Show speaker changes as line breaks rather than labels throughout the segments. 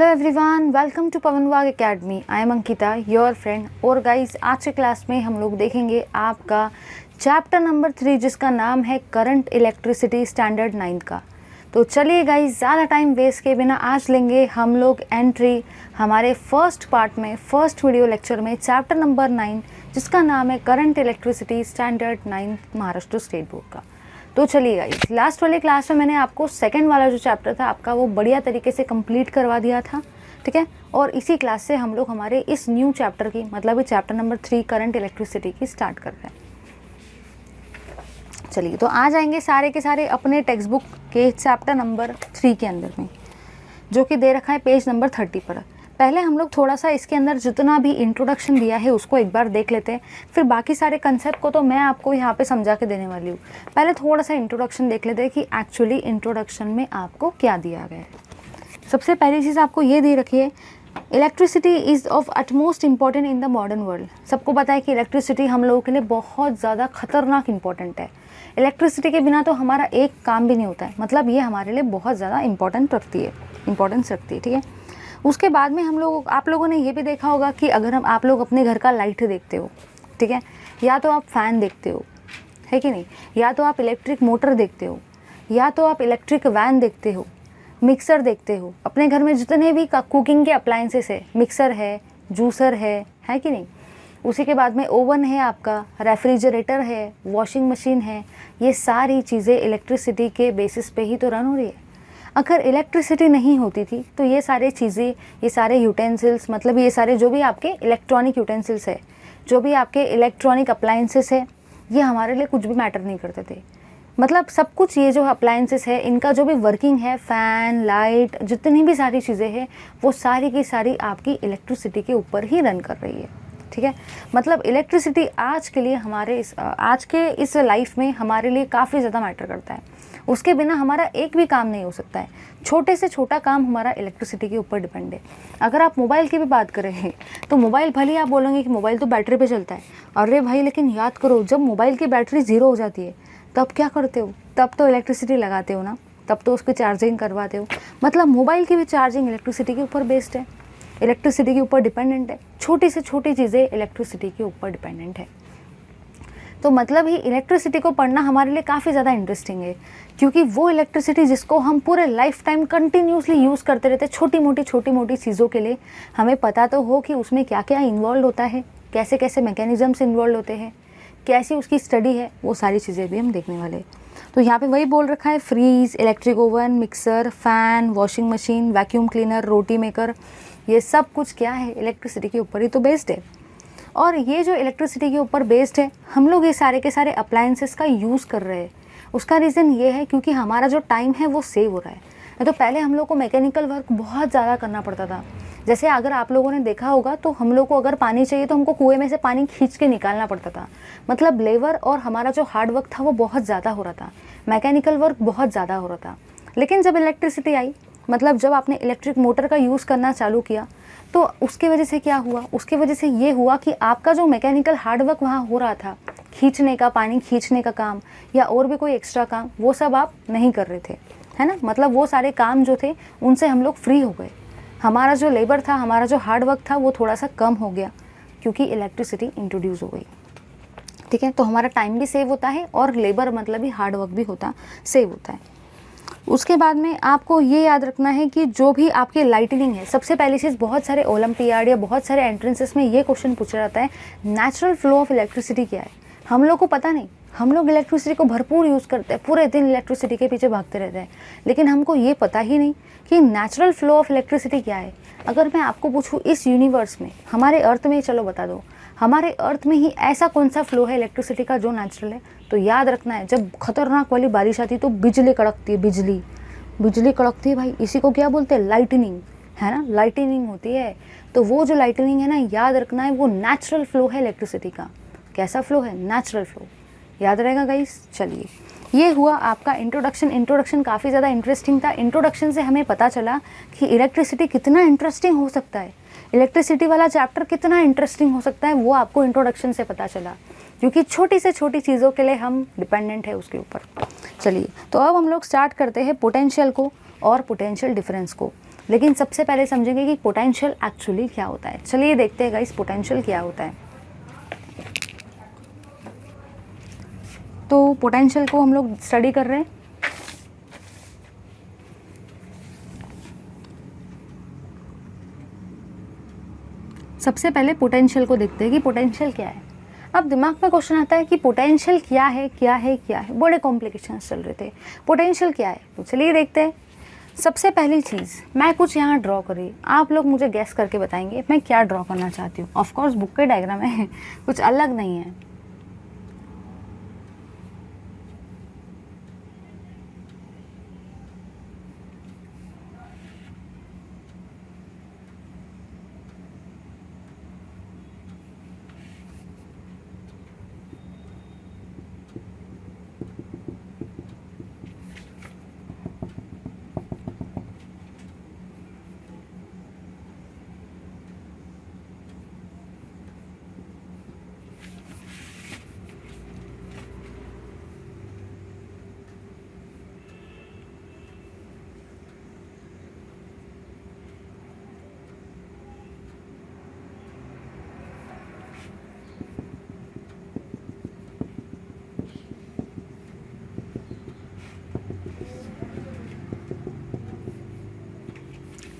Hello everyone, welcome to पवन वाग academy. I am Ankita, your friend. और guys, आज के क्लास में हम लोग देखेंगे आपका चैप्टर नंबर 3 जिसका नाम है करंट इलेक्ट्रिसिटी स्टैंडर्ड 9 का। तो चलिए गाइस, ज़्यादा टाइम वेस्ट के बिना आज लेंगे हम लोग एंट्री हमारे फर्स्ट पार्ट में, फर्स्ट वीडियो लेक्चर में, चैप्टर नंबर 9 जिसका नाम है current electricity standard 9 Maharashtra state board का। तो चलिए गाइस, लास्ट वाले क्लास में मैंने आपको सेकंड वाला जो चैप्टर था आपका वो बढ़िया तरीके से कंप्लीट करवा दिया था, ठीक है। और इसी क्लास से हम लोग हमारे इस न्यू चैप्टर की, मतलब चैप्टर नंबर 3 करंट इलेक्ट्रिसिटी की स्टार्ट कर रहे हैं। चलिए, तो आ जाएंगे सारे के सारे अपने टेक्स्ट बुक के चैप्टर नंबर 3 के अंदर में, जो कि दे रखा है पेज नंबर 30 पर। पहले हम लोग थोड़ा सा इसके अंदर जितना भी इंट्रोडक्शन दिया है उसको एक बार देख लेते हैं, फिर बाकी सारे कंसेप्ट को तो मैं आपको यहाँ पे समझा के देने वाली हूँ। पहले थोड़ा सा इंट्रोडक्शन देख लेते हैं कि एक्चुअली इंट्रोडक्शन में आपको क्या दिया गया है। सबसे पहली चीज़ आपको ये दे रखी है, electricity is of utmost important in the modern world. सबको पता है कि इलेक्ट्रिसिटी हम लोगों के लिए बहुत ज़्यादा खतरनाक इंपॉर्टेंट है। इलेक्ट्रिसिटी के बिना तो हमारा एक काम भी नहीं होता है, मतलब ये हमारे लिए बहुत ज़्यादा इंपॉर्टेंस रखती है, ठीक है। उसके बाद में आप लोगों ने ये भी देखा होगा कि अगर आप लोग अपने घर का लाइट देखते हो, ठीक है, या तो आप फ़ैन देखते हो, है कि नहीं, या तो आप इलेक्ट्रिक मोटर देखते हो, या तो आप इलेक्ट्रिक वैन देखते हो, मिक्सर देखते हो। अपने घर में जितने भी कुकिंग के अप्लायंसेस है, मिक्सर है, जूसर है कि नहीं। उसी के बाद में ओवन है, आपका रेफ्रिजरेटर है, वॉशिंग मशीन है। ये सारी चीज़ें इलेक्ट्रिसिटी के बेसिस पे ही तो रन हो रही है। अगर इलेक्ट्रिसिटी नहीं होती थी तो ये सारे चीज़ें, ये सारे यूटेंसिल्स, मतलब ये सारे जो भी आपके इलेक्ट्रॉनिक यूटेंसिल्स है, जो भी आपके इलेक्ट्रॉनिक अप्लायंसेस है, ये हमारे लिए कुछ भी मैटर नहीं करते थे। मतलब सब कुछ, ये जो अप्लायंसेस है इनका जो भी वर्किंग है, फ़ैन, लाइट, जितनी भी सारी चीज़ें हैं वो सारी की सारी आपकी इलेक्ट्रिसिटी के ऊपर ही रन कर रही है, ठीक है। मतलब इलेक्ट्रिसिटी आज के लिए आज के इस लाइफ में हमारे लिए काफ़ी ज़्यादा मैटर करता है। उसके बिना हमारा एक भी काम नहीं हो सकता है। छोटे से छोटा काम हमारा इलेक्ट्रिसिटी के ऊपर डिपेंड है। अगर आप मोबाइल की भी बात करें तो मोबाइल, भले ही आप बोलोगे कि मोबाइल तो बैटरी पे चलता है, अरे भाई लेकिन याद करो, जब मोबाइल की बैटरी 0 हो जाती है तब क्या करते हो? तब तो इलेक्ट्रिसिटी लगाते हो ना, तब तो उसकी चार्जिंग करवाते हो। मतलब मोबाइल की भी चार्जिंग इलेक्ट्रिसिटी के ऊपर बेस्ड है, इलेक्ट्रिसिटी के ऊपर डिपेंडेंट है। छोटी से छोटी चीज़ें इलेक्ट्रिसिटी के ऊपर डिपेंडेंट है। तो मतलब ही इलेक्ट्रिसिटी को पढ़ना हमारे लिए काफ़ी ज़्यादा इंटरेस्टिंग है, क्योंकि वो इलेक्ट्रिसिटी जिसको हम पूरे लाइफ टाइम कंटिन्यूसली यूज़ करते रहते हैं, छोटी मोटी चीज़ों के लिए, हमें पता तो हो कि उसमें क्या क्या इन्वॉल्व होता है, कैसे कैसे मैकेनिज़म्स इन्वॉल्व होते हैं, कैसी उसकी स्टडी है, वो सारी चीज़ें भी हम देखने वाले हैं। तो यहाँ पे वही बोल रखा है, fridge, electric oven, mixer, fan, washing machine, vacuum cleaner, roti maker, ये सब कुछ क्या है, इलेक्ट्रिसिटी के ऊपर ही तो बेस्ड है। और ये जो इलेक्ट्रिसिटी के ऊपर बेस्ड है, हम लोग ये सारे के सारे अप्लायंसेस का यूज़ कर रहे हैं। उसका रीज़न ये है क्योंकि हमारा जो टाइम है वो सेव हो रहा है। नहीं तो पहले हम लोग को मैकेनिकल वर्क बहुत ज़्यादा करना पड़ता था। जैसे अगर आप लोगों ने देखा होगा तो हम लोग को अगर पानी चाहिए तो हमको कुएं में से पानी खींच के निकालना पड़ता था। मतलब लेबर और हमारा जो हार्ड वर्क था वो बहुत ज़्यादा हो रहा था, मैकेनिकल वर्क बहुत ज़्यादा हो रहा था। लेकिन जब इलेक्ट्रिसिटी आई, मतलब जब आपने इलेक्ट्रिक मोटर का यूज़ करना चालू किया, तो उसके वजह से क्या हुआ, उसके वजह से ये हुआ कि आपका जो मैकेनिकल हार्ड वर्क वहाँ हो रहा था, खींचने का, पानी खींचने का काम या और भी कोई एक्स्ट्रा काम, वो सब आप नहीं कर रहे थे, है ना। मतलब वो सारे काम जो थे उनसे हम लोग फ्री हो गए। हमारा जो लेबर था, हमारा जो हार्ड वर्क था वो थोड़ा सा कम हो गया क्योंकि इलेक्ट्रिसिटी इंट्रोड्यूस हो गई, ठीक है। तो हमारा टाइम भी सेव होता है और लेबर मतलब ही हार्ड वर्क भी सेव होता है। उसके बाद में आपको ये याद रखना है कि जो भी आपकी लाइटनिंग है, सबसे पहली चीज़, बहुत सारे ओलंपियाड या बहुत सारे एंट्रेंसेस में ये क्वेश्चन पूछा जाता है, नेचुरल फ्लो ऑफ इलेक्ट्रिसिटी क्या है। हम लोग को पता नहीं, हम लोग इलेक्ट्रिसिटी को भरपूर यूज़ करते हैं, पूरे दिन इलेक्ट्रिसिटी के पीछे भागते रहते हैं, लेकिन हमको ये पता ही नहीं कि नेचुरल फ्लो ऑफ इलेक्ट्रिसिटी क्या है। अगर मैं आपको पूछूँ इस यूनिवर्स में, हमारे अर्थ में, चलो बता दो, हमारे अर्थ में ही ऐसा कौन सा फ्लो है इलेक्ट्रिसिटी का जो नेचुरल है, तो याद रखना है, जब खतरनाक वाली बारिश आती है तो बिजली कड़कती है, बिजली कड़कती है भाई, इसी को क्या बोलते हैं, लाइटनिंग, है ना, लाइटनिंग होती है। तो वो जो लाइटनिंग है ना, याद रखना है, वो नेचुरल फ्लो है इलेक्ट्रिसिटी का। कैसा फ्लो है, नेचुरल फ्लो, याद रहेगा गाइस। चलिए, ये हुआ आपका इंट्रोडक्शन काफ़ी ज़्यादा इंटरेस्टिंग था। इंट्रोडक्शन से हमें पता चला कि इलेक्ट्रिसिटी कितना इंटरेस्टिंग हो सकता है, इलेक्ट्रिसिटी वाला चैप्टर कितना इंटरेस्टिंग हो सकता है, वो आपको इंट्रोडक्शन से पता चला, क्योंकि छोटी से छोटी चीज़ों के लिए हम डिपेंडेंट है उसके ऊपर। चलिए, तो अब हम लोग स्टार्ट करते हैं पोटेंशियल को और पोटेंशियल डिफरेंस को। लेकिन सबसे पहले समझेंगे कि पोटेंशियल एक्चुअली क्या होता है। चलिए देखते हैं गाइस पोटेंशियल क्या होता है। तो पोटेंशियल को हम लोग स्टडी कर रहे हैं। सबसे पहले पोटेंशियल को देखते हैं कि पोटेंशियल क्या है। अब दिमाग में क्वेश्चन आता है कि पोटेंशियल क्या है, क्या है, क्या है। बड़े कॉम्प्लिकेशंस चल रहे थे, पोटेंशियल क्या है। तो चलिए देखते हैं। सबसे पहली चीज़, मैं कुछ यहाँ ड्रॉ करी, आप लोग मुझे गैस करके बताएंगे मैं क्या ड्रॉ करना चाहती हूँ। ऑफकोर्स बुक के डायग्राम है, कुछ अलग नहीं है।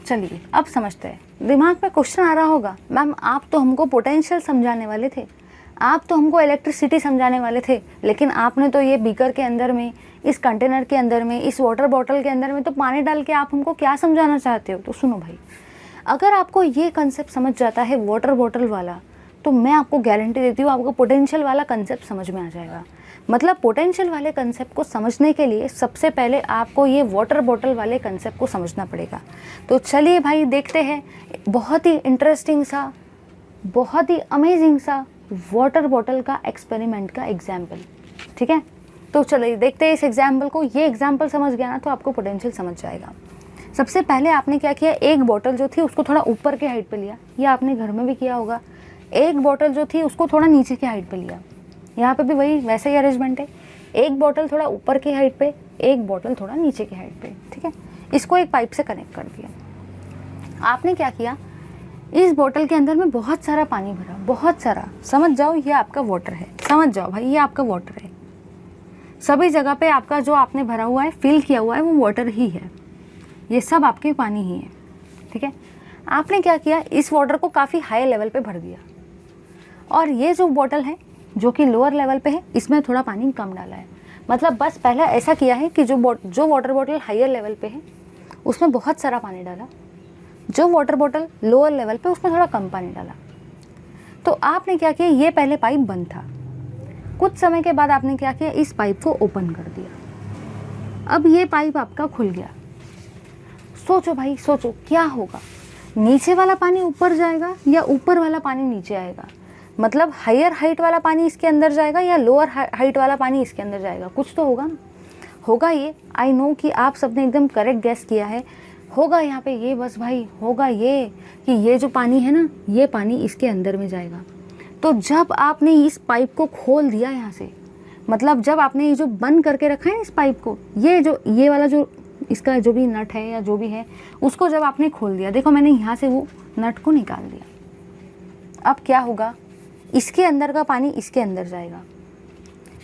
चलिए अब समझते हैं। दिमाग में क्वेश्चन आ रहा होगा, मैम आप तो हमको पोटेंशियल समझाने वाले थे, आप तो हमको इलेक्ट्रिसिटी समझाने वाले थे, लेकिन आपने तो ये बीकर के अंदर में, इस कंटेनर के अंदर में, इस वाटर बॉटल के अंदर में तो पानी डाल के आप हमको क्या समझाना चाहते हो। तो सुनो भाई, अगर आपको ये कंसेप्ट समझ जाता है वाटर बॉटल वाला, तो मैं आपको गारंटी देती हूँ आपको पोटेंशियल वाला कंसेप्ट समझ में आ जाएगा। मतलब पोटेंशियल वाले कंसेप्ट को समझने के लिए सबसे पहले आपको ये वाटर बॉटल वाले कंसेप्ट को समझना पड़ेगा। तो चलिए भाई देखते हैं बहुत ही इंटरेस्टिंग सा, बहुत ही अमेजिंग सा वाटर बॉटल का एक्सपेरिमेंट का एग्जाम्पल। ठीक है, तो चलिए देखते हैं इस एग्जाम्पल को। ये एग्जाम्पल समझ गया ना तो आपको पोटेंशियल समझ जाएगा। सबसे पहले आपने क्या किया, एक बॉटल जो थी उसको थोड़ा ऊपर के हाइट पे लिया, या आपने घर में भी किया होगा। एक बॉटल जो थी उसको थोड़ा नीचे की हाइट पे लिया, यहाँ पे भी वही वैसे ही अरेंजमेंट है। एक बॉटल थोड़ा ऊपर की हाइट पे, एक बॉटल थोड़ा नीचे की हाइट पे। ठीक है, इसको एक पाइप से कनेक्ट कर दिया। आपने क्या किया, इस बॉटल के अंदर में बहुत सारा पानी भरा, बहुत सारा। समझ जाओ ये आपका वाटर है, समझ जाओ भाई ये आपका वाटर है। सभी जगह पे आपका जो आपने भरा हुआ है, फिल किया हुआ है, वो वाटर ही है। ये सब आपके पानी ही है। ठीक है, आपने क्या किया, इस वाटर को काफ़ी हाई लेवल पे भर दिया, और ये जो बॉटल है जो कि लोअर लेवल पे है, इसमें थोड़ा पानी कम डाला है। मतलब बस पहले ऐसा किया है कि जो वाटर बॉटल हायर लेवल पे है उसमें बहुत सारा पानी डाला, जो वाटर बॉटल लोअर लेवल पे उसमें थोड़ा कम पानी डाला। तो आपने क्या किया, ये पहले पाइप बंद था, कुछ समय के बाद आपने क्या किया, इस पाइप को ओपन कर दिया। अब ये पाइप आपका खुल गया। सोचो भाई, सोचो क्या होगा, नीचे वाला पानी ऊपर जाएगा या ऊपर वाला पानी नीचे आएगा। मतलब हायर हाइट वाला पानी इसके अंदर जाएगा या लोअर हाइट वाला पानी इसके अंदर जाएगा। कुछ तो होगा ना, होगा ये। आई नो कि आप सबने एकदम करेक्ट गैस किया है, होगा यहाँ पे ये। बस भाई होगा ये कि ये जो पानी है ना, ये पानी इसके अंदर में जाएगा। तो जब आपने इस पाइप को खोल दिया यहाँ से, मतलब जब आपने ये जो बंद करके रखा है इस पाइप को, ये वाला जो इसका जो भी नट है या जो भी है, उसको जब आपने खोल दिया, देखो मैंने यहाँ से वो नट को निकाल दिया। अब क्या होगा, इसके अंदर का पानी इसके अंदर जाएगा।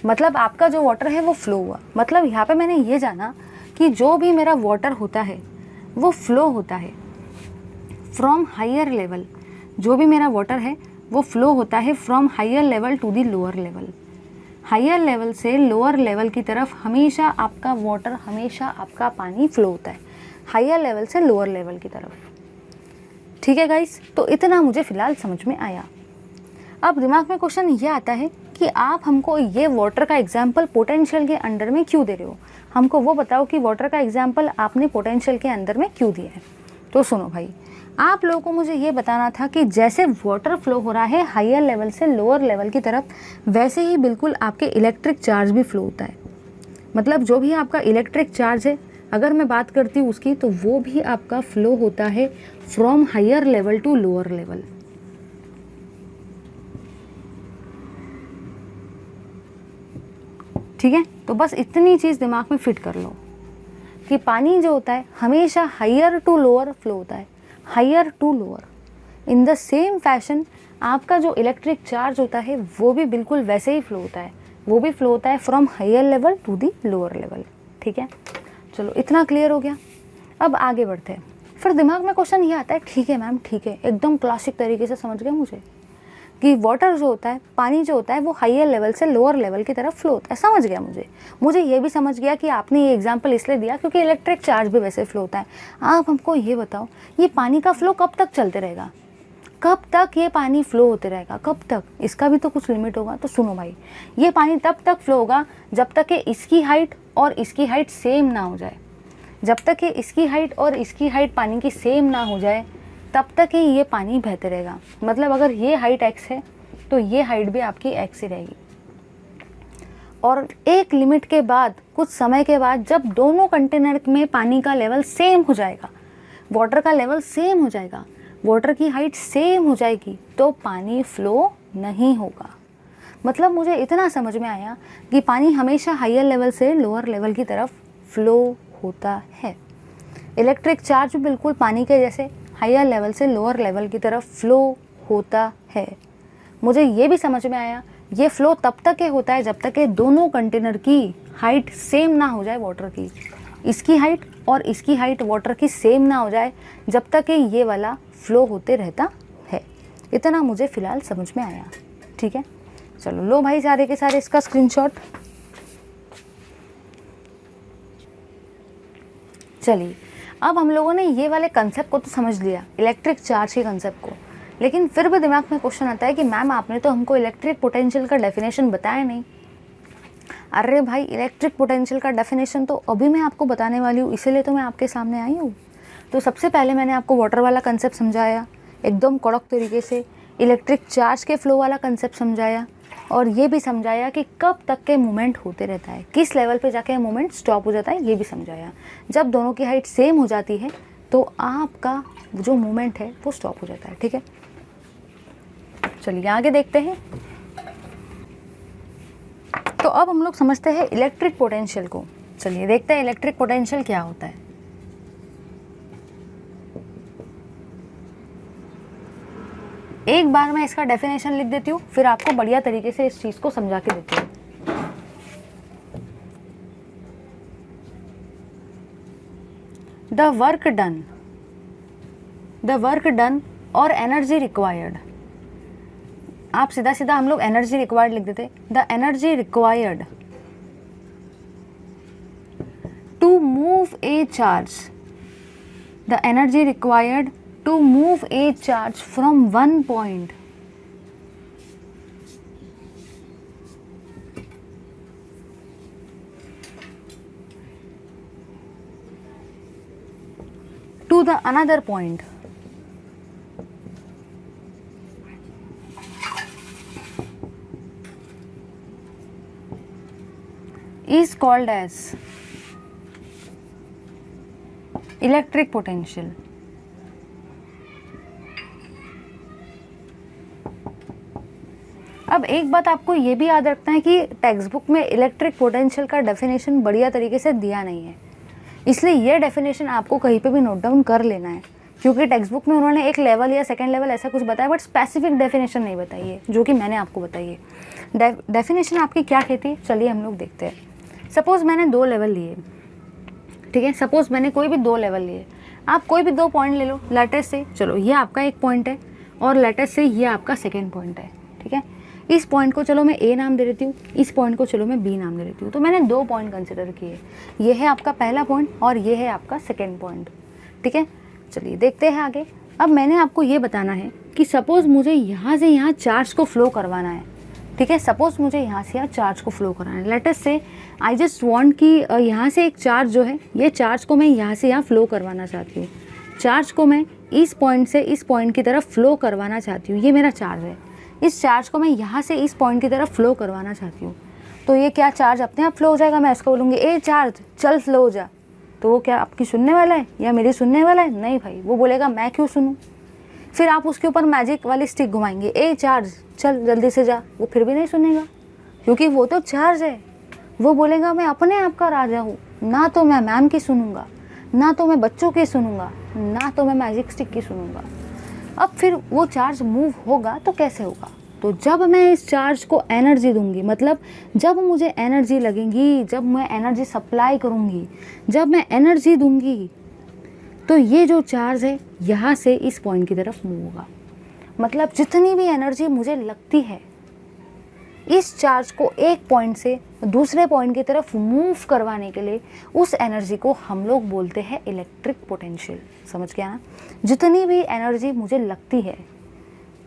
मतलब आपका जो वाटर है वो फ्लो हुआ। मतलब यहाँ पे मैंने ये जाना कि जो भी मेरा वाटर होता है वो फ्लो होता है फ्रॉम हायर लेवल। जो भी मेरा वाटर है वो फ्लो होता है from higher level to the lower level. Higher level से लोअर लेवल की तरफ हमेशा आपका वाटर, हमेशा आपका पानी फ्लो होता है, हायर लेवल से लोअर लेवल की तरफ। ठीक है गाइस, तो इतना मुझे फ़िलहाल समझ में आया। अब दिमाग में क्वेश्चन ये आता है कि आप हमको ये वाटर का एग्जाम्पल पोटेंशियल के अंडर में क्यों दे रहे हो। हमको वो बताओ कि वाटर का एग्जाम्पल आपने पोटेंशियल के अंदर में क्यों दिया है। तो सुनो भाई, आप लोगों को मुझे ये बताना था कि जैसे वाटर फ्लो हो रहा है हायर लेवल से लोअर लेवल की तरफ, वैसे ही बिल्कुल आपके इलेक्ट्रिक चार्ज भी फ्लो होता है। मतलब जो भी आपका इलेक्ट्रिक चार्ज है, अगर मैं बात करती हूँ उसकी, तो वो भी आपका फ्लो होता है from higher level to lower level. ठीक है, तो बस इतनी चीज़ दिमाग में फिट कर लो कि पानी जो होता है हमेशा हायर टू लोअर फ्लो होता है, higher to lower. In the same fashion आपका जो इलेक्ट्रिक चार्ज होता है वो भी बिल्कुल वैसे ही फ्लो होता है, वो भी फ्लो होता है from higher level to the lower level. ठीक है, चलो इतना क्लियर हो गया। अब आगे बढ़ते हैं। फिर दिमाग में क्वेश्चन ये आता है, ठीक है मैम ठीक है, एकदम क्लासिक तरीके से समझ गए मुझे कि वाटर जो होता है, पानी जो होता है वो हायर लेवल से लोअर लेवल की तरफ फ्लो होता है, समझ गया मुझे ये भी समझ गया कि आपने ये एग्जांपल इसलिए दिया क्योंकि इलेक्ट्रिक चार्ज भी वैसे फ्लो होता है। आप हमको ये बताओ, ये पानी का फ्लो कब तक चलते रहेगा, कब तक ये पानी फ्लो होते रहेगा, कब तक? इसका भी तो कुछ लिमिट होगा। तो सुनो भाई, ये पानी तब तक फ्लो होगा जब तक कि इसकी हाइट और इसकी हाइट सेम ना हो जाए। जब तक कि इसकी हाइट और इसकी हाइट पानी की सेम ना हो जाए तब तक ही ये पानी बहते रहेगा। मतलब अगर ये हाइट x है तो ये हाइट भी आपकी x ही रहेगी। और एक लिमिट के बाद, कुछ समय के बाद, जब दोनों कंटेनर में पानी का लेवल सेम हो जाएगा, वाटर का लेवल सेम हो जाएगा, वाटर की हाइट सेम हो जाएगी, तो पानी फ्लो नहीं होगा। मतलब मुझे इतना समझ में आया कि पानी हमेशा हायर लेवल से लोअर लेवल की तरफ फ्लो होता है। इलेक्ट्रिक चार्ज बिल्कुल पानी के जैसे हायर लेवल से लोअर लेवल की तरफ फ्लो होता है। मुझे ये भी समझ में आया, ये फ्लो तब तक ही होता है जब तक कि दोनों कंटेनर की हाइट सेम ना हो जाए वाटर की। इसकी हाइट और इसकी हाइट वाटर की सेम ना हो जाए जब तक कि ये वाला फ्लो होते रहता है। इतना मुझे फ़िलहाल समझ में आया। ठीक है, चलो लो भाई सारे के सारे इसका स्क्रीनशॉट। चलिए, अब हम लोगों ने ये वाले कंसेप्ट को तो समझ लिया, इलेक्ट्रिक चार्ज के कंसेप्ट को, लेकिन फिर भी दिमाग में क्वेश्चन आता है कि मैम आपने तो हमको इलेक्ट्रिक पोटेंशियल का डेफिनेशन बताया नहीं। अरे भाई, इलेक्ट्रिक पोटेंशियल का डेफिनेशन तो अभी मैं आपको बताने वाली हूँ, इसीलिए तो मैं आपके सामने आई हूँ। तो सबसे पहले मैंने आपको वाटर वाला कंसेप्ट समझाया एकदम कड़क तरीके से, इलेक्ट्रिक चार्ज के फ्लो वाला कंसेप्ट समझाया, और ये भी समझाया कि कब तक के मूवमेंट होते रहता है, किस लेवल पे जाके मूवमेंट स्टॉप हो जाता है, ये भी समझाया। जब दोनों की हाइट सेम हो जाती है तो आपका जो मूवमेंट है वो स्टॉप हो जाता है। ठीक है, चलिए आगे देखते हैं। तो अब हम लोग समझते हैं इलेक्ट्रिक पोटेंशियल को। चलिए देखते हैं इलेक्ट्रिक पोटेंशियल क्या होता है। एक बार मैं इसका डेफिनेशन लिख देती हूँ, फिर आपको बढ़िया तरीके से इस चीज को समझा के देती हूँ। द वर्क डन और एनर्जी रिक्वायर्ड, आप सीधा सीधा हम लोग एनर्जी रिक्वायर्ड लिख देते। The energy required to move a charge, the energy required to move a charge from one point to the another point is called as electric potential। अब एक बात आपको ये भी याद रखना है कि टेक्स्ट बुक में इलेक्ट्रिक पोटेंशियल का डेफिनेशन बढ़िया तरीके से दिया नहीं है, इसलिए ये डेफिनेशन आपको कहीं पे भी नोट डाउन कर लेना है, क्योंकि टेक्स्ट बुक में उन्होंने एक लेवल या सेकंड लेवल ऐसा कुछ बताया, बट स्पेसिफिक डेफिनेशन नहीं बताई है, जो कि मैंने आपको बताई है। डेफिनेशन आपकी क्या कहती है, चलिए हम लोग देखते हैं। सपोज़ मैंने 2 लेवल लिए, ठीक है, सपोज़ मैंने कोई भी 2 लेवल लिए, आप कोई भी 2 पॉइंट ले लो लेटेस्ट से। चलो ये आपका एक पॉइंट है और लेटेस्ट से ये आपका सेकेंड पॉइंट है। ठीक है, इस पॉइंट को चलो मैं ए नाम दे देती हूँ, इस पॉइंट को चलो मैं बी नाम दे देती हूँ। तो मैंने 2 पॉइंट कंसिडर किए, ये है आपका पहला पॉइंट और ये है आपका सेकेंड पॉइंट। ठीक है, चलिए देखते हैं आगे। अब मैंने आपको ये बताना है कि सपोज़ मुझे यहाँ से यहाँ चार्ज को फ्लो करवाना है। ठीक है, सपोज़ मुझे यहाँ से यहाँ चार्ज को फ्लो कराना है। लेटेस्ट से आई जस्ट वांट कि यहाँ से एक चार्ज जो है, ये चार्ज को मैं यहाँ से यहाँ फ्लो करवाना चाहती हूँ। चार्ज को मैं इस पॉइंट से इस पॉइंट की तरफ फ्लो करवाना चाहती हूँ। ये मेरा चार्ज है, इस चार्ज को मैं यहाँ से इस पॉइंट की तरफ फ्लो करवाना चाहती हूँ। तो ये क्या चार्ज अपने आप फ्लो हो जाएगा। मैं इसको बोलूँगी ए चार्ज चल फ्लो हो जा, तो वो क्या आपकी सुनने वाला है या मेरी सुनने वाला है? नहीं भाई, वो बोलेगा मैं क्यों सुनूँ। फिर आप उसके ऊपर मैजिक वाली स्टिक घुमाएंगे, ए चार्ज चल जल्दी से जा, वो फिर भी नहीं सुनेगा, क्योंकि वो तो चार्ज है, वो बोलेगा मैं अपने आप का राजा हूँ, ना तो मैं मैम की सुनूंगा, ना तो मैं बच्चों की सुनूंगा, ना तो मैं मैजिक स्टिक की सुनूंगा। अब फिर वो चार्ज मूव होगा तो कैसे होगा? तो जब मैं इस चार्ज को एनर्जी दूंगी, मतलब जब मुझे एनर्जी लगेगी, जब मैं एनर्जी सप्लाई करूंगी, जब मैं एनर्जी दूंगी, तो ये जो चार्ज है यहाँ से इस पॉइंट की तरफ मूव होगा। मतलब जितनी भी एनर्जी मुझे लगती है, इस चार्ज को एक पॉइंट से दूसरे पॉइंट की तरफ मूव करवाने के लिए उस एनर्जी को हम लोग बोलते हैं इलेक्ट्रिक पोटेंशियल। समझ गया ना? जितनी भी एनर्जी मुझे लगती है,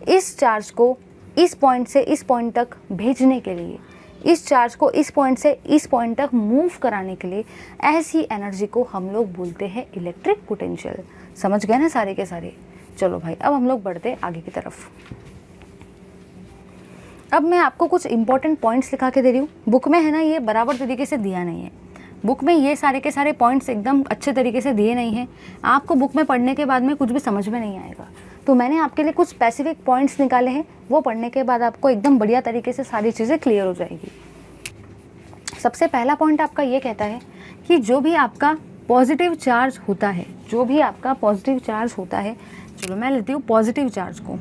इस चार्ज को इस पॉइंट से इस पॉइंट तक भेजने के लिए, इस चार्ज को इस पॉइंट से इस पॉइंट तक मूव कराने के लिए, ऐसी एनर्जी को हम लोग बोलते हैं इलेक्ट्रिक पोटेंशियल। समझ गए ना सारे के सारे? चलो भाई, अब हम लोग बढ़ते आगे की तरफ। अब मैं आपको कुछ इंपॉर्टेंट पॉइंट्स लिखा के दे रही हूँ। बुक में है ना, ये बराबर तरीके से दिया नहीं है। बुक में ये सारे के सारे पॉइंट्स एकदम अच्छे तरीके से दिए नहीं हैं। आपको बुक में पढ़ने के बाद में कुछ भी समझ में नहीं आएगा। तो मैंने आपके लिए कुछ स्पेसिफिक पॉइंट्स निकाले हैं, वो पढ़ने के बाद आपको एकदम बढ़िया तरीके से सारी चीज़ें क्लियर हो जाएगी। सबसे पहला पॉइंट आपका ये कहता है कि जो भी आपका पॉजिटिव चार्ज होता है, जो भी आपका पॉजिटिव चार्ज होता है, चलो मैं लेती हूँ पॉजिटिव चार्ज को।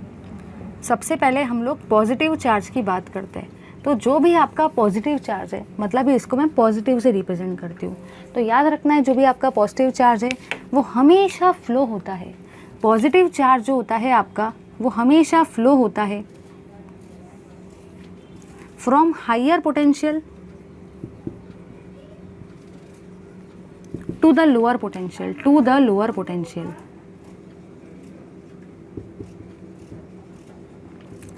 सबसे पहले हम लोग पॉजिटिव चार्ज की बात करते हैं। तो जो भी आपका पॉजिटिव चार्ज है, मतलब इसको मैं पॉजिटिव से रिप्रेजेंट करती हूँ। तो याद रखना है, जो भी आपका पॉजिटिव चार्ज है वो हमेशा फ्लो होता है। पॉजिटिव चार्ज जो होता है आपका, वो हमेशा फ्लो होता है from higher potential to the lower potential, to the lower potential.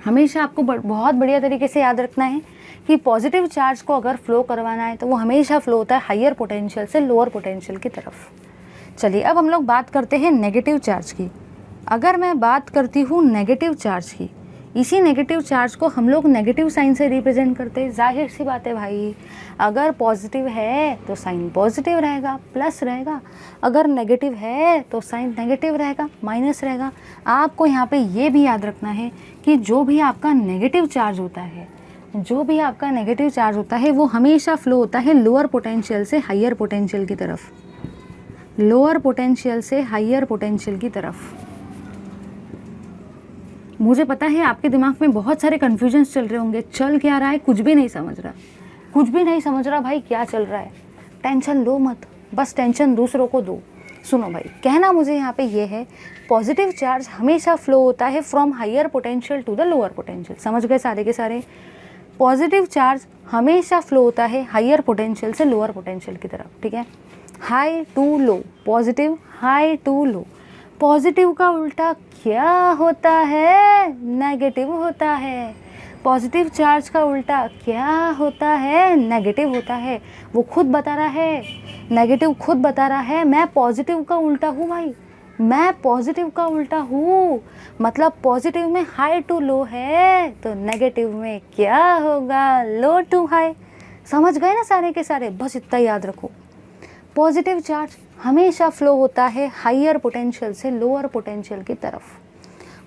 हमेशा आपको बहुत बढ़िया तरीके से याद रखना है कि पॉजिटिव चार्ज को अगर फ्लो करवाना है तो वो हमेशा फ्लो होता है हायर पोटेंशियल से लोअर पोटेंशियल की तरफ। चलिए अब हम लोग बात करते हैं नेगेटिव चार्ज की। अगर मैं बात करती हूँ नेगेटिव चार्ज की, इसी नेगेटिव चार्ज को हम लोग नेगेटिव साइन से रिप्रेजेंट करते हैं। जाहिर सी बात है भाई, अगर पॉजिटिव है तो साइन पॉजिटिव रहेगा, प्लस रहेगा। अगर नेगेटिव है तो साइन नेगेटिव रहेगा, माइनस रहेगा। आपको यहाँ पे ये भी याद रखना है कि जो भी आपका नेगेटिव चार्ज होता है, जो भी आपका नेगेटिव चार्ज होता है वो हमेशा फ्लो होता है लोअर पोटेंशियल से हायर पोटेंशियल की तरफ, लोअर पोटेंशियल से हायर पोटेंशियल की तरफ। मुझे पता है आपके दिमाग में बहुत सारे कन्फ्यूजन्स चल रहे होंगे, चल क्या रहा है, कुछ भी नहीं समझ रहा, कुछ भी नहीं समझ रहा भाई क्या चल रहा है। टेंशन लो मत, बस टेंशन दूसरों को दो। सुनो भाई, कहना मुझे यहाँ पे ये है, पॉजिटिव चार्ज हमेशा फ्लो होता है from higher potential to the lower potential. समझ गए सारे के सारे? पॉजिटिव चार्ज हमेशा फ्लो होता है हायर पोटेंशियल से लोअर पोटेंशियल की तरफ, ठीक है? High to low, positive high to low. Positive का उल्टा क्या होता है? नेगेटिव होता है। पॉजिटिव चार्ज का उल्टा क्या होता है? नेगेटिव होता है। वो खुद बता रहा है, नेगेटिव खुद बता रहा है मैं पॉजिटिव का उल्टा हूँ भाई, मैं पॉजिटिव का उल्टा हूँ। मतलब पॉजिटिव में हाई टू लो है तो नेगेटिव में क्या होगा? लो टू हाई। समझ गए ना सारे के सारे? बस इतना याद रखो, पॉजिटिव चार्ज हमेशा फ्लो होता है हायर पोटेंशियल से लोअर पोटेंशियल की तरफ।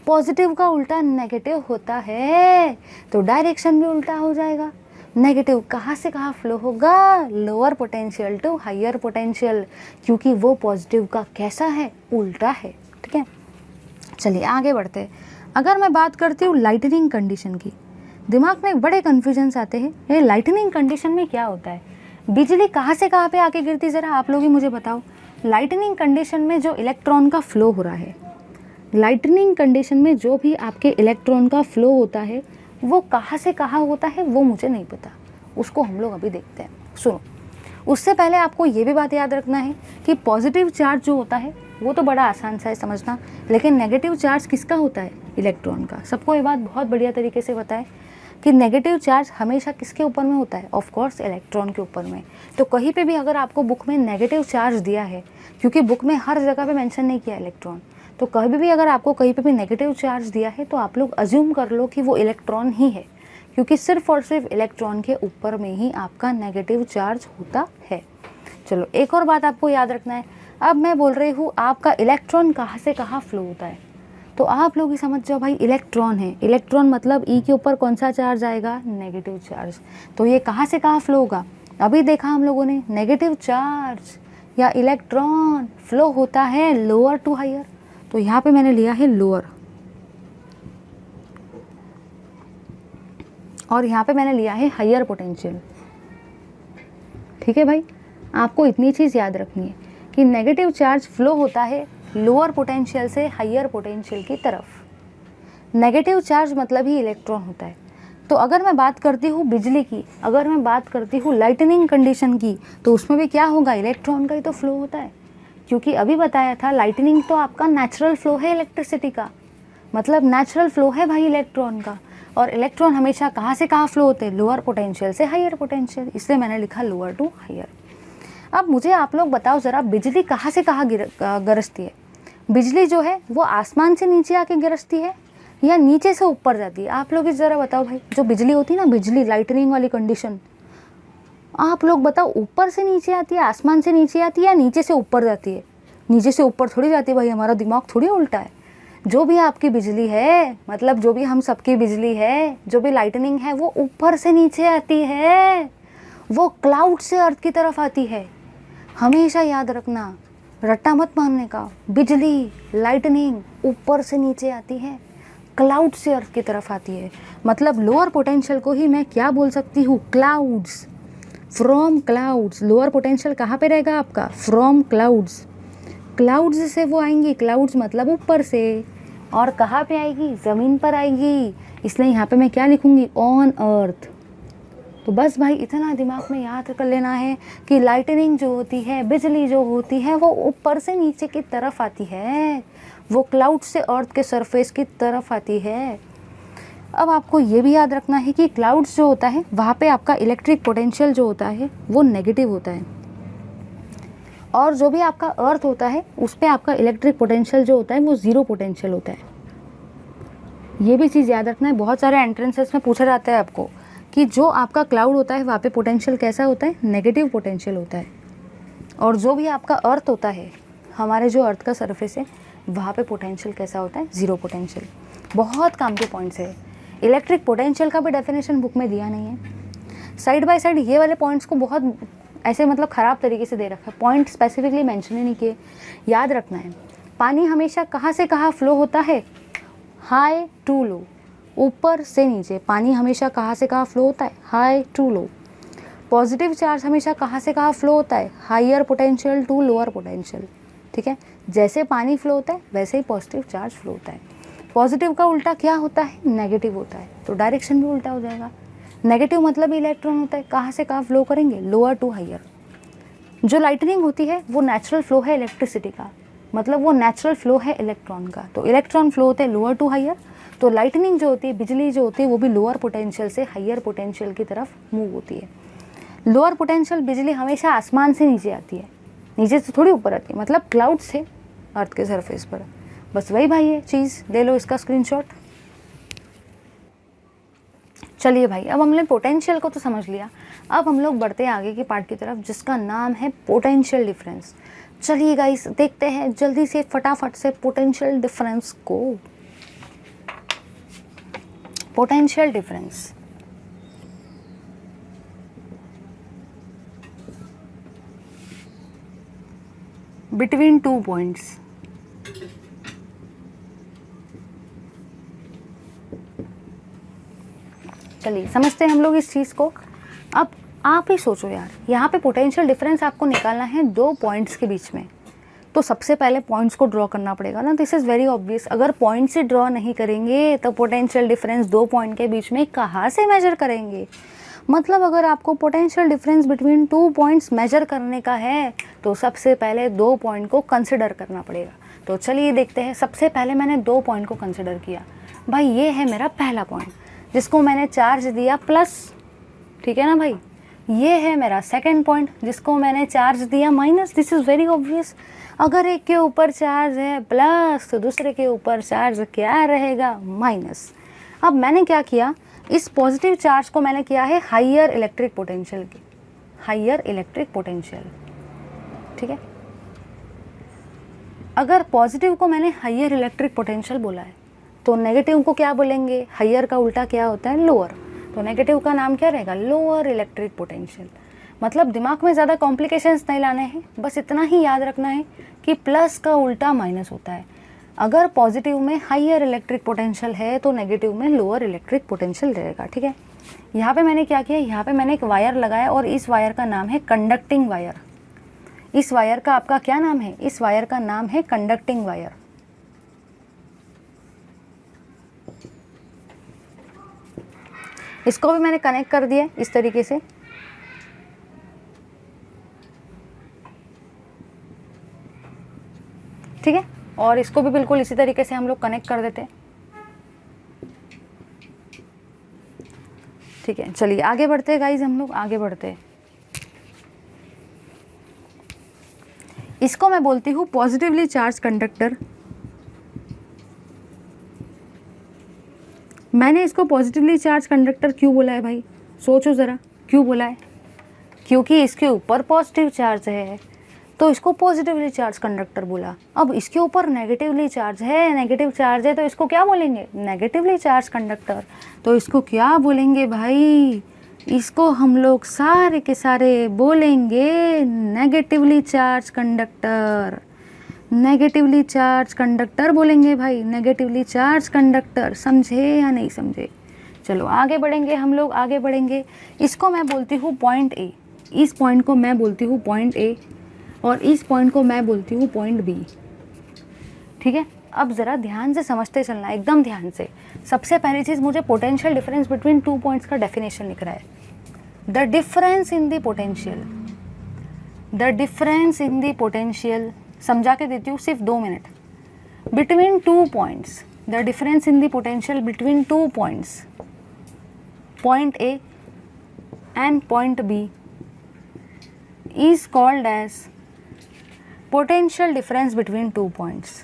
पॉजिटिव का उल्टा नेगेटिव होता है तो डायरेक्शन भी उल्टा हो जाएगा। नेगेटिव कहाँ से कहाँ फ्लो होगा? Lower potential to higher potential, क्योंकि वो पॉजिटिव का कैसा है? उल्टा है, ठीक है? चलिए आगे बढ़ते हैं। अगर मैं बात करती हूँ लाइटनिंग कंडीशन की, दिमाग में बड़े कन्फ्यूजन्स आते हैं, ये लाइटनिंग कंडीशन में क्या होता है? बिजली कहाँ से कहाँ पे आके गिरती, ज़रा आप लोग ही मुझे बताओ। लाइटनिंग कंडीशन में जो इलेक्ट्रॉन का फ्लो हो रहा है, लाइटनिंग कंडीशन में जो भी आपके इलेक्ट्रॉन का फ्लो होता है वो कहाँ से कहाँ होता है वो मुझे नहीं पता, उसको हम लोग अभी देखते हैं। सुनो, उससे पहले आपको ये भी बात याद रखना है कि पॉजिटिव चार्ज जो होता है वो तो बड़ा आसान सा है समझना, लेकिन नेगेटिव चार्ज किसका होता है? इलेक्ट्रॉन का। सबको ये बात बहुत बढ़िया तरीके से पता है कि नेगेटिव चार्ज हमेशा किसके ऊपर में होता है? ऑफ कोर्स इलेक्ट्रॉन के ऊपर में। तो कहीं पे भी अगर आपको बुक में नेगेटिव चार्ज दिया है, क्योंकि बुक में हर जगह पे मेंशन नहीं किया इलेक्ट्रॉन, तो कभी भी अगर आपको कहीं पे भी नेगेटिव चार्ज दिया है तो आप लोग अज्यूम कर लो कि वो इलेक्ट्रॉन ही है, क्योंकि सिर्फ और सिर्फ इलेक्ट्रॉन के ऊपर में ही आपका नेगेटिव चार्ज होता है। चलो एक और बात आपको याद रखना है, अब मैं बोल रही हूँ आपका इलेक्ट्रॉन कहाँ से कहाँ फ्लो होता है, तो आप लोग ही समझ जाओ भाई, इलेक्ट्रॉन है, इलेक्ट्रॉन मतलब ई के ऊपर कौन सा चार्ज आएगा? Negative charge. तो ये कहाँ से कहाँ फ्लो होगा? अभी देखा हम लोगों ने नेगेटिव चार्ज या इलेक्ट्रॉन फ्लो होता है लोअर टू हायर, तो यहाँ पे मैंने लिया है लोअर और यहाँ पे मैंने लिया है हायर पोटेंशियल। ठीक है भाई, आपको इतनी चीज़ याद रखनी है कि नेगेटिव चार्ज फ्लो होता है लोअर पोटेंशियल से हायर पोटेंशियल की तरफ। नेगेटिव चार्ज मतलब ही इलेक्ट्रॉन होता है। तो अगर मैं बात करती हूँ बिजली की, अगर मैं बात करती हूँ लाइटनिंग कंडीशन की, तो उसमें भी क्या होगा, इलेक्ट्रॉन का ही तो फ्लो होता है। क्योंकि अभी बताया था लाइटनिंग तो आपका नेचुरल फ्लो है इलेक्ट्रिसिटी का, मतलब नेचुरल फ्लो है भाई इलेक्ट्रॉन का। और इलेक्ट्रॉन हमेशा कहाँ से कहाँ फ्लो होते हैं, लोअर पोटेंशियल से हायर पोटेंशियल, इसलिए मैंने लिखा लोअर टू हायर। अब मुझे आप लोग बताओ ज़रा, बिजली कहाँ से कहाँ गरजती है? बिजली जो है वो आसमान से नीचे आके गरजती है या नीचे से ऊपर जाती है? आप लोग इस ज़रा बताओ भाई, जो बिजली होती है ना, बिजली लाइटनिंग वाली कंडीशन, आप लोग बताओ ऊपर से नीचे आती है, आसमान से नीचे आती है या नीचे से ऊपर जाती है? नीचे से ऊपर थोड़ी जाती है भाई, हमारा दिमाग थोड़ी उल्टा है। जो भी आपकी बिजली है, मतलब जो भी हम सबकी बिजली है, जो भी लाइटनिंग है, वो ऊपर से नीचे आती है, वो क्लाउड से अर्थ की तरफ आती है। हमेशा याद रखना, रट्टा मत मारने का। बिजली लाइटनिंग ऊपर से नीचे आती है, क्लाउड से अर्थ की तरफ आती है। मतलब लोअर पोटेंशियल को ही मैं क्या बोल सकती हूँ, clouds, from clouds. Lower potential कहाँ पे रहेगा आपका, फ्रॉम क्लाउड्स। क्लाउड्स से वो आएंगी, क्लाउड्स मतलब ऊपर से, और कहाँ पे आएगी, ज़मीन पर आएगी। इसलिए यहाँ पे मैं क्या लिखूँगी, ऑन अर्थ। तो बस भाई इतना दिमाग में याद कर लेना है कि लाइटनिंग जो होती है, बिजली जो होती है, वो ऊपर से नीचे की तरफ आती है, वो क्लाउड से अर्थ के सरफेस की तरफ आती है। अब आपको ये भी याद रखना है कि क्लाउड्स जो होता है वहाँ पे आपका इलेक्ट्रिक पोटेंशियल जो होता है वो नेगेटिव होता है, और जो भी आपका अर्थ होता है उस पर आपका इलेक्ट्रिक पोटेंशियल जो होता है वो ज़ीरो पोटेंशियल होता है। ये भी चीज़ याद रखना है, बहुत सारे एंट्रेंसेस में पूछा जाता है आपको कि जो आपका क्लाउड होता है वहाँ पे पोटेंशियल कैसा होता है, नेगेटिव पोटेंशियल होता है। और जो भी आपका अर्थ होता है, हमारे जो अर्थ का सरफेस है, वहाँ पे पोटेंशियल कैसा होता है, ज़ीरो पोटेंशियल। बहुत काम के पॉइंट्स है। इलेक्ट्रिक पोटेंशियल का भी डेफिनेशन बुक में दिया नहीं है। साइड बाय साइड ये वाले पॉइंट्स को बहुत ऐसे मतलब ख़राब तरीके से दे रखा है, पॉइंट स्पेसिफिकली मेंशन ही नहीं किए। याद रखना है, पानी हमेशा कहाँ से कहाँ फ्लो होता है, हाई टू लो, ऊपर से नीचे। पानी हमेशा कहाँ से कहाँ फ्लो होता है, high to low. Positive charge हमेशा कहाँ से कहाँ फ्लो होता है, higher potential to lower potential. ठीक है, जैसे पानी फ्लो होता है वैसे ही पॉजिटिव चार्ज फ्लो होता है। पॉजिटिव का उल्टा क्या होता है, नेगेटिव होता है, तो डायरेक्शन भी उल्टा हो जाएगा। नेगेटिव मतलब इलेक्ट्रॉन होता है, कहाँ से कहाँ फ्लो करेंगे, लोअर टू हायर। जो लाइटनिंग होती है वो नेचुरल फ्लो है इलेक्ट्रिसिटी का, मतलब वो नेचुरल फ्लो है इलेक्ट्रॉन का, तो इलेक्ट्रॉन फ्लो होते हैं लोअर टू हायर। तो लाइटनिंग जो होती है, बिजली जो होती है, वो भी लोअर पोटेंशियल से हायर पोटेंशियल की तरफ मूव होती है। लोअर पोटेंशियल बिजली हमेशा आसमान से नीचे आती है, नीचे से थोड़ी ऊपर आती है, मतलब क्लाउड से अर्थ के सरफेस पर। बस वही भाई है चीज़, ले लो इसका स्क्रीनशॉट। चलिए भाई, अब हमने पोटेंशियल को तो समझ लिया, अब हम लोग बढ़ते हैं आगे के पार्ट की तरफ जिसका नाम है पोटेंशियल डिफरेंस। चलिए गाइस, देखते हैं जल्दी से फटाफट से पोटेंशियल डिफरेंस को। Potential difference between two points. चलिए समझते हैं हम लोग इस चीज़ को। अब आप ही सोचो यार, यहाँ पे पोटेंशियल डिफरेंस आपको निकालना है दो पॉइंट्स के बीच में, तो सबसे पहले पॉइंट्स को ड्रॉ करना पड़ेगा ना। This is very obvious. अगर पॉइंट से ड्रॉ नहीं करेंगे तो पोटेंशियल डिफरेंस दो पॉइंट के बीच में कहाँ से मेजर करेंगे। मतलब अगर आपको potential difference between two points measure करने का है तो सबसे पहले दो पॉइंट को कंसिडर करना पड़ेगा। तो चलिए देखते हैं। सबसे पहले मैंने दो पॉइंट को कंसिडर किया। भाई ये है मेरा पहला पॉइंट जिसको मैंने चार्ज दिया प्लस, ठीक है ना भाई। ये है मेरा सेकंड पॉइंट जिसको मैंने चार्ज दिया minus. This is very obvious. अगर एक के ऊपर चार्ज है प्लस तो दूसरे के ऊपर चार्ज क्या रहेगा, माइनस। अब मैंने क्या किया, इस पॉजिटिव चार्ज को मैंने किया है हायर इलेक्ट्रिक पोटेंशियल की, हायर इलेक्ट्रिक पोटेंशियल, ठीक है। अगर पॉजिटिव को मैंने हायर इलेक्ट्रिक पोटेंशियल बोला है तो नेगेटिव को क्या बोलेंगे, हायर का उल्टा क्या होता है, लोअर। तो नेगेटिव का नाम क्या रहेगा, लोअर इलेक्ट्रिक पोटेंशियल। मतलब दिमाग में ज़्यादा कॉम्प्लिकेशंस नहीं लाने हैं, बस इतना ही याद रखना है कि प्लस का उल्टा माइनस होता है। अगर पॉजिटिव में हाइयर इलेक्ट्रिक पोटेंशियल है तो नेगेटिव में लोअर इलेक्ट्रिक पोटेंशियल रहेगा। ठीक है, यहाँ पे मैंने क्या किया, यहाँ पे मैंने एक वायर लगाया और इस वायर का नाम है कंडक्टिंग वायर। इस वायर का आपका क्या नाम है, इस वायर का नाम है कंडक्टिंग वायर। इसको भी मैंने कनेक्ट कर दिया इस तरीके से। ठीक है, और इसको भी बिल्कुल इसी तरीके से हम लोग कनेक्ट कर देते हैं। ठीक है, चलिए आगे बढ़ते हैं गाइज, हम लोग आगे बढ़ते हैं। इसको मैं बोलती हूँ पॉजिटिवली चार्ज कंडक्टर। मैंने इसको पॉजिटिवली चार्ज कंडक्टर क्यों बोला है भाई, सोचो ज़रा, क्यों बोला है? क्योंकि इसके ऊपर पॉजिटिव चार्ज है तो इसको पॉजिटिवली चार्ज कंडक्टर बोला। अब इसके ऊपर नेगेटिवली चार्ज है तो इसको क्या बोलेंगे, नेगेटिवली चार्ज कंडक्टर। तो इसको क्या बोलेंगे भाई, इसको हम लोग सारे के सारे बोलेंगे negatively charge conductor. Negatively charge conductor बोलेंगे भाई, नेगेटिवली चार्ज कंडक्टर। समझे या नहीं समझे? चलो आगे बढ़ेंगे, हम लोग आगे बढ़ेंगे। इसको मैं बोलती हूँ पॉइंट ए, इस पॉइंट को मैं बोलती हूँ पॉइंट ए, और इस पॉइंट को मैं बोलती हूँ पॉइंट बी। ठीक है, अब ज़रा ध्यान से समझते चलना, एकदम ध्यान से। सबसे पहली चीज़, मुझे potential difference between two points का डेफिनेशन लिख रहा है। The difference in the potential, the difference in the potential, समझा के देती हूँ सिर्फ 2 minute. Between two points, the difference in the potential between two points, point A and point B is called as potential difference between two points.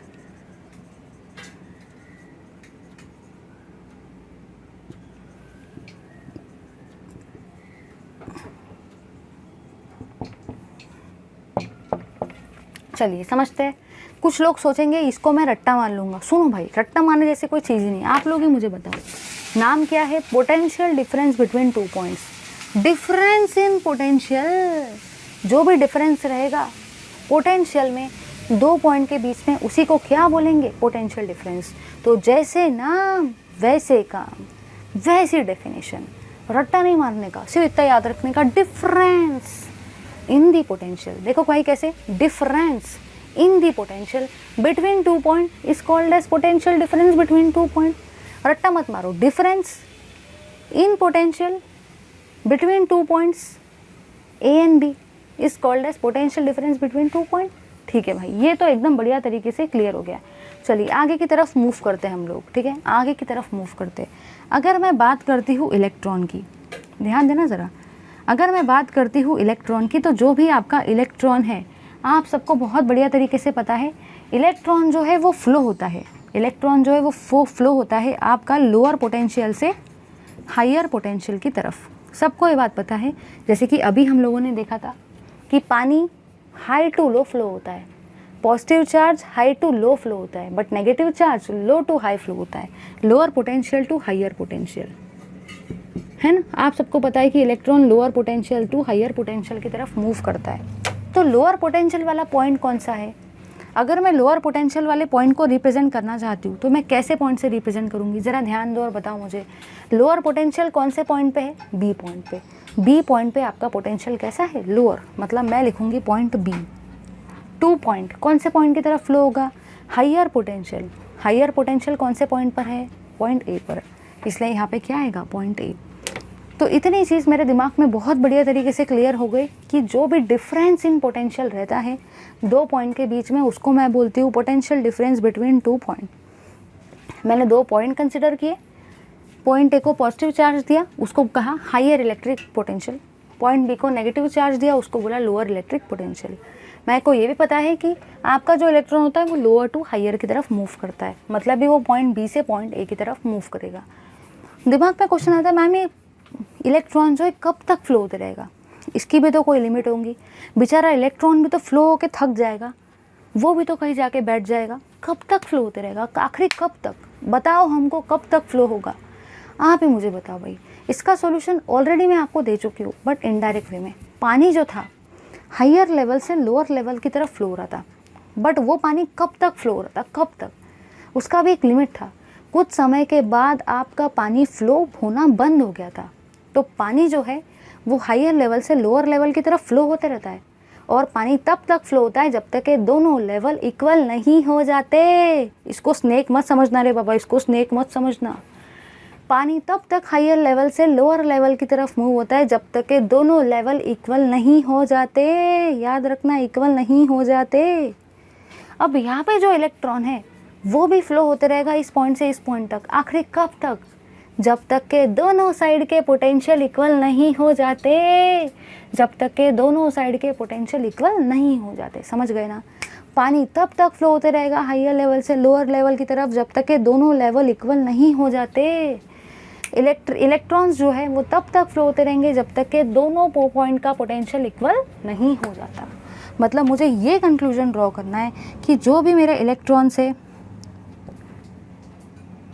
चलिए समझते हैं। कुछ लोग सोचेंगे इसको मैं रट्टा मान लूँगा। सुनो भाई, रट्टा मारने जैसे कोई चीज़ ही नहीं, आप लोग ही मुझे बताओ नाम क्या है, potential difference between two points. Difference in potential, जो भी डिफरेंस रहेगा पोटेंशियल में दो पॉइंट के बीच में, उसी को क्या बोलेंगे, पोटेंशियल डिफरेंस। तो जैसे नाम वैसे काम, वैसी डेफिनेशन, रट्टा नहीं मारने का, सिर्फ इतना याद रखने का, डिफरेंस इन दी पोटेंशियल। देखो भाई कैसे, difference in the potential between two point is called as potential difference between two point. रट्टा मत मारो, difference in potential between two points A and B is called as potential difference between two point. ठीक है भाई, ये तो एकदम बढ़िया तरीके से क्लियर हो गया। चलिए आगे की तरफ मूव करते हैं हम लोग। ठीक है, आगे की तरफ मूव करते। अगर मैं बात करती हूँ इलेक्ट्रॉन की, ध्यान देना ज़रा, अगर मैं बात करती हूँ इलेक्ट्रॉन की, तो जो भी आपका इलेक्ट्रॉन है, आप सबको बहुत बढ़िया तरीके से पता है, इलेक्ट्रॉन जो है वो फ्लो होता है, इलेक्ट्रॉन जो है वो फ्लो होता है आपका लोअर पोटेंशियल से हायर पोटेंशियल की तरफ। सबको ये बात पता है। जैसे कि अभी हम लोगों ने देखा था कि पानी हाई टू लो फ्लो होता है, positive charge high to low flow होता है, but negative charge low to high flow होता है, lower potential to higher potential, है ना। आप सबको पता है कि electron lower potential to higher potential की तरफ मूव करता है। तो लोअर पोटेंशियल वाला पॉइंट कौन सा है? अगर मैं लोअर पोटेंशियल वाले पॉइंट को रिप्रेजेंट करना चाहती हूँ तो मैं कैसे पॉइंट से रिप्रेजेंट करूँगी? ज़रा ध्यान दो और बताओ मुझे, लोअर पोटेंशियल कौन से पॉइंट पे है? बी पॉइंट पे। बी पॉइंट पे आपका पोटेंशियल कैसा है? लोअर, मतलब मैं लिखूँगी पॉइंट बी। टू पॉइंट कौन से पॉइंट की तरफ फ्लो होगा? Higher potential. हाइयर पोटेंशियल कौन से पॉइंट पर है? पॉइंट ए पर, इसलिए यहाँ पे क्या आएगा? Point A. तो इतनी चीज़ मेरे दिमाग में बहुत बढ़िया तरीके से क्लियर हो गई कि जो भी डिफरेंस इन पोटेंशियल रहता है दो पॉइंट के बीच में, उसको मैं बोलती हूँ potential difference between two point. मैंने दो पॉइंट कंसिडर किए, पॉइंट ए को पॉजिटिव चार्ज दिया, उसको कहा higher electric potential, point B को नेगेटिव चार्ज दिया, उसको बोला लोअर इलेक्ट्रिक पोटेंशियल। मेरे को ये भी पता है कि आपका जो इलेक्ट्रॉन होता है वो लोअर टू हाइयर की तरफ मूव करता है, मतलब भी वो पॉइंट बी से पॉइंट ए की तरफ मूव करेगा। दिमाग में क्वेश्चन आता है, मैम ये इलेक्ट्रॉन जो है कब तक फ्लो होते रहेगा? इसकी भी तो कोई लिमिट होंगी। बेचारा इलेक्ट्रॉन भी तो फ्लो होके थक जाएगा, वो भी तो कहीं जाके बैठ जाएगा। कब तक फ्लो होते रहेगा? आखिर कब तक? बताओ हमको, कब तक फ्लो होगा? आप ही मुझे बताओ भाई। इसका सॉल्यूशन ऑलरेडी मैं आपको दे चुकी हूँ, बट इनडायरेक्ट वे में। पानी जो था हायर लेवल से लोअर लेवल की तरफ फ्लो हो रहा था, बट वो पानी कब तक फ्लो हो रहा था, कब तक, उसका भी एक लिमिट था। कुछ समय के बाद आपका पानी फ्लो होना बंद हो गया था। तो पानी जो है वो हायर लेवल से लोअर लेवल की तरफ फ्लो होते रहता है, और पानी तब तक फ्लो होता है जब तक कि दोनों लेवल इक्वल नहीं हो जाते। इसको स्नेक मत समझना रे बाबा, इसको स्नेक मत समझना। पानी तब तक हायर लेवल से लोअर लेवल की तरफ मूव होता है जब तक कि दोनों लेवल इक्वल नहीं हो जाते। याद रखना, इक्वल नहीं हो जाते। अब यहाँ पे जो इलेक्ट्रॉन है वो भी फ्लो होते रहेगा इस पॉइंट से इस पॉइंट तक। आखिर कब तक? जब तक के दोनों साइड के पोटेंशियल इक्वल नहीं हो जाते। जब तक के दोनों साइड के पोटेंशियल इक्वल नहीं हो जाते। समझ गए ना? पानी तब तक फ्लो होते रहेगा हायर लेवल से लोअर लेवल की तरफ जब तक के दोनों लेवल इक्वल नहीं हो जाते। इलेक्ट्रॉन्स जो है वो तब तक फ्लो होते रहेंगे जब तक के दोनों पॉइंट का पोटेंशियल इक्वल नहीं हो जाता। मतलब मुझे ये कंक्लूजन ड्रॉ करना है कि जो भी मेरे इलेक्ट्रॉन्स है,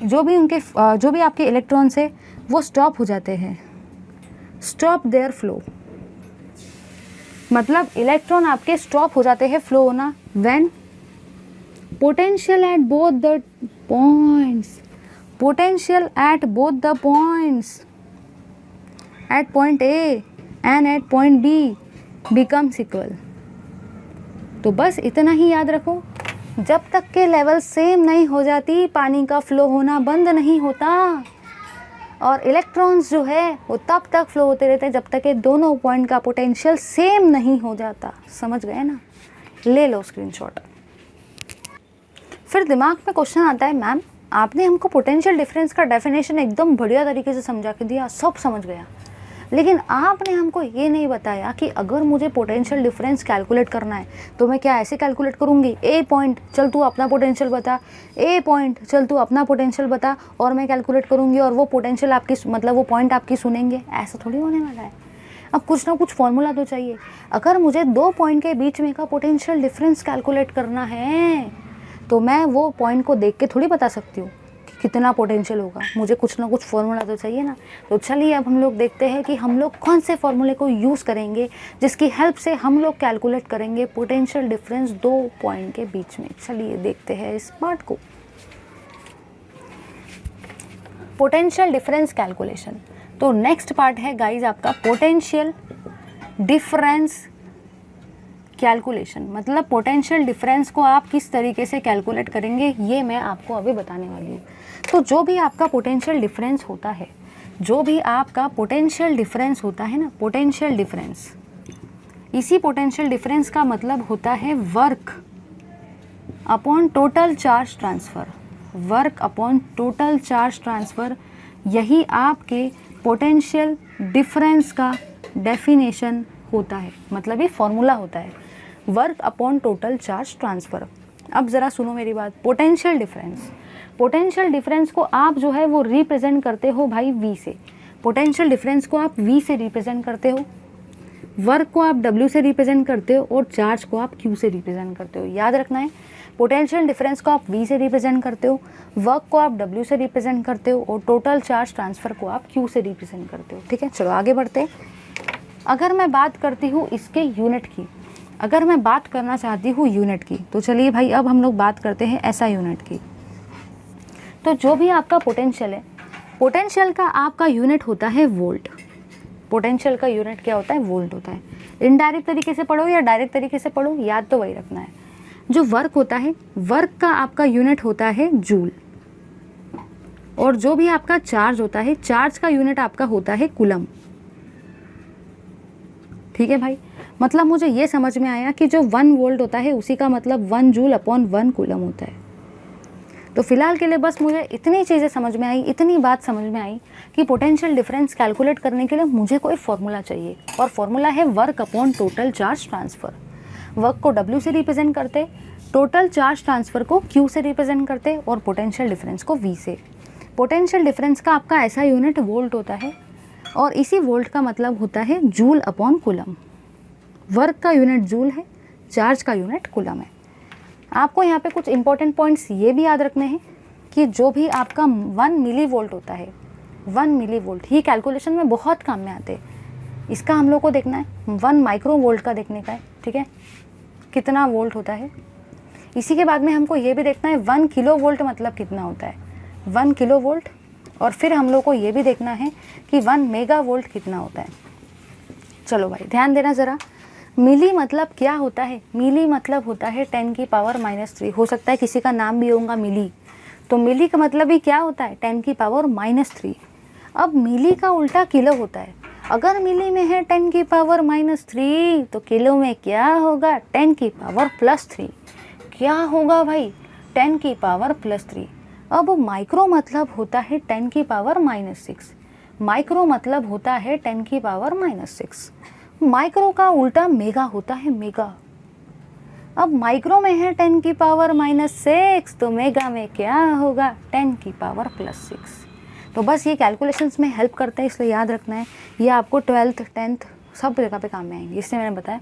जो भी आपके इलेक्ट्रॉन्स है वो स्टॉप हो जाते हैं, स्टॉप देयर फ्लो। मतलब इलेक्ट्रॉन आपके स्टॉप हो जाते हैं फ्लो होना when potential at both the points, potential at both the points, at point A and at point B becomes equal. तो बस इतना ही याद रखो, जब तक के लेवल सेम नहीं हो जाती पानी का फ्लो होना बंद नहीं होता, और इलेक्ट्रॉन्स जो है वो तब तक फ्लो होते रहते हैं जब तक के दोनों पॉइंट का पोटेंशियल सेम नहीं हो जाता। समझ गए ना? ले लो स्क्रीनशॉट। फिर दिमाग में क्वेश्चन आता है, मैम आपने हमको पोटेंशियल डिफरेंस का डेफिनेशन एकदम बढ़िया तरीके से समझा के दिया, सब समझ गया, लेकिन आपने हमको ये नहीं बताया कि अगर मुझे पोटेंशियल डिफरेंस कैलकुलेट करना है तो मैं क्या ऐसे कैलकुलेट करूँगी, ए पॉइंट चल तू अपना पोटेंशियल बता, ए पॉइंट चल तू अपना पोटेंशियल बता, और मैं कैलकुलेट करूँगी और वो पोटेंशियल आपकी मतलब वो पॉइंट आपकी सुनेंगे? ऐसा थोड़ी होने वाला है। अब कुछ ना कुछ फॉर्मूला तो चाहिए। अगर मुझे दो पॉइंट के बीच में का पोटेंशियल डिफरेंस कैलकुलेट करना है तो मैं वो पॉइंट को देख के थोड़ी बता सकती हूँ कितना पोटेंशियल होगा। मुझे कुछ ना कुछ फॉर्मूला तो चाहिए ना। तो चलिए अब हम लोग देखते हैं कि हम लोग कौन से फॉर्मूले को यूज़ करेंगे जिसकी हेल्प से हम लोग कैलकुलेट करेंगे पोटेंशियल डिफरेंस दो पॉइंट के बीच में। चलिए देखते हैं इस पार्ट को, पोटेंशियल डिफरेंस कैलकुलेशन। तो नेक्स्ट पार्ट है गाइज आपका पोटेंशियल डिफरेंस कैलकुलेशन। मतलब पोटेंशियल डिफरेंस को आप किस तरीके से कैलकुलेट करेंगे ये मैं आपको अभी बताने वाली हूँ। तो जो भी आपका पोटेंशियल डिफरेंस होता है, जो भी आपका पोटेंशियल डिफरेंस होता है ना, पोटेंशियल डिफरेंस, इसी पोटेंशियल डिफरेंस का मतलब होता है work upon total charge transfer. Work upon total charge transfer, यही आपके पोटेंशियल डिफरेंस का डेफिनेशन होता है, मतलब ये फॉर्मूला होता है, work upon total charge transfer. अब ज़रा सुनो मेरी बात। पोटेंशियल डिफरेंस, पोटेंशियल डिफरेंस को आप जो है वो रिप्रेजेंट करते हो भाई V से। पोटेंशियल डिफरेंस को आप V से रिप्रेजेंट करते हो, वर्क को आप W से रिप्रेजेंट करते हो और चार्ज को आप Q से रिप्रेजेंट करते हो। याद रखना है, पोटेंशियल डिफरेंस को आप V से रिप्रेजेंट करते हो, वर्क को आप W से रिप्रेजेंट करते हो और टोटल चार्ज ट्रांसफ़र को आप Q से रिप्रेजेंट करते हो। ठीक है, चलो आगे बढ़ते। अगर मैं बात करती हूँ इसके यूनिट की, अगर मैं बात करना चाहती हूँ यूनिट की, तो चलिए भाई अब हम लोग बात करते हैं SI यूनिट की। तो जो भी आपका पोटेंशियल है, पोटेंशियल का आपका यूनिट होता है वोल्ट। पोटेंशियल का यूनिट क्या होता है? वोल्ट होता है। इनडायरेक्ट तरीके से पढ़ो या डायरेक्ट तरीके से पढ़ो, याद तो वही रखना है। जो वर्क होता है, वर्क का आपका यूनिट होता है जूल, और जो भी आपका चार्ज होता है, चार्ज का यूनिट आपका होता है कूलम। ठीक है भाई, मतलब मुझे ये समझ में आया कि जो 1 वोल्ट होता है उसी का मतलब 1 जूल अपॉन 1 कूलम होता है। तो फिलहाल के लिए बस मुझे इतनी चीज़ें समझ में आई, इतनी बात समझ में आई कि पोटेंशियल डिफरेंस कैलकुलेट करने के लिए मुझे कोई फॉर्मूला चाहिए, और फॉर्मूला है work upon total charge transfer. Work को W से रिप्रेजेंट करते, टोटल चार्ज ट्रांसफ़र को Q से रिप्रेजेंट करते और पोटेंशियल डिफरेंस को V से। पोटेंशियल डिफरेंस का आपका ऐसा यूनिट वोल्ट होता है, और इसी वोल्ट का मतलब होता है जूल अपॉन कूलम। वर्क का यूनिट जूल है, चार्ज का यूनिट कूलम है। आपको यहाँ पे कुछ इंपॉर्टेंट पॉइंट्स ये भी याद रखने हैं कि जो भी आपका 1 मिली वोल्ट होता है, 1 मिली वोल्ट ही कैलकुलेशन में बहुत काम में आते हैं। इसका हम लोग को देखना है 1 माइक्रो वोल्ट का देखने का है, ठीक है, कितना वोल्ट होता है। इसी के बाद में हमको ये भी देखना है 1 किलो वोल्ट मतलब कितना होता है, 1 किलो वोल्ट। और फिर हम लोग को ये भी देखना है कि 1 मेगा वोल्ट कितना होता है। चलो भाई ध्यान देना ज़रा, मिली मतलब क्या होता है, मिली मतलब होता है 10 की पावर -3। हो सकता है किसी का नाम भी होगा मिली, तो मिली का मतलब ही क्या होता है 10 की पावर -3। अब मिली का उल्टा किलो होता है, अगर मिली में है 10 की पावर -3 तो किलो में क्या होगा 10 की पावर +3। क्या होगा भाई 10 की पावर +3। अब माइक्रो मतलब होता है 10 की पावर -6, माइक्रो मतलब होता है 10 की पावर -6। माइक्रो का उल्टा मेगा होता है मेगा। अब माइक्रो में है 10 की पावर -6 तो मेगा में क्या होगा 10 की पावर +6। तो बस ये कैलकुलेशंस में हेल्प करता है, इसलिए याद रखना है। ये आपको 12th 10th सब जगह पे काम में आएंगे, इसलिए मैंने बताया।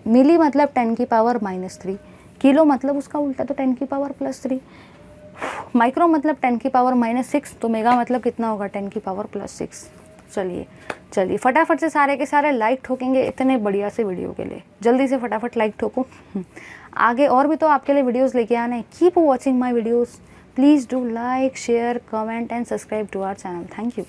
मिली मतलब 10 की पावर -3, किलो मतलब उसका उल्टा तो 10 की पावर +3, माइक्रो मतलब 10 की पावर -6 तो मेगा मतलब कितना होगा 10 की पावर +6। चलिए फटाफट से सारे के सारे लाइक ठोकेंगे इतने बढ़िया से वीडियो के लिए, जल्दी से फटाफट लाइक ठोको। आगे और भी तो आपके लिए वीडियोस लेके आने हैं। Keep watching my videos, please do like share comment and subscribe to our channel. Thank you.